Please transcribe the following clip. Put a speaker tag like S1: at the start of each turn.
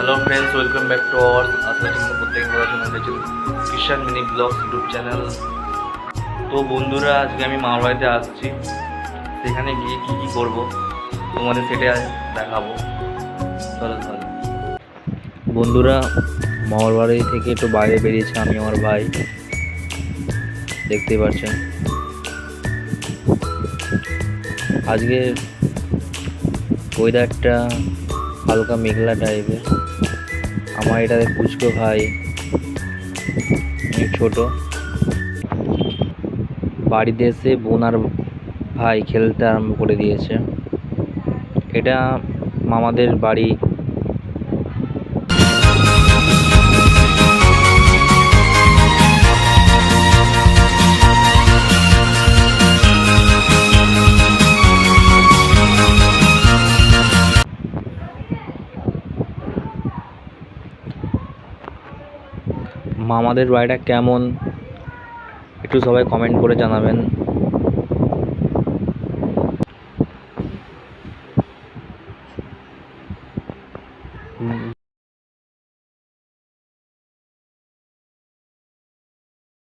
S1: Hello friends, welcome back to all. আসলে তোমরা প্রত্যেকে ভালো আছো। দেখছেন কিষান মিনি ব্লগস ইউটিউব চ্যানেল। তো বন্ধুরা, আজকে আমি মামার বাড়িতে আসছি। সেখানে গিয়ে কী কী করবো তোমাদের সেটা দেখাবো। চলো তাহলে বন্ধুরা, মামার বাড়ি থেকে একটু বাইরে বেরিয়েছে আমি আমার ভাই, দেখতেই পাচ্ছেন। আজকে ওয়েদারটা হালকা মেঘলা টাইপের। আমার এটা পুচকো ভাই, ছোট, বাড়িতে এসে বোন আর ভাই খেলতে আরম্ভ করে দিয়েছে। এটা মামাদের বাড়ি। মামাদের বাড়িটা কেমন একটু সবাই কমেন্ট করে জানাবেন।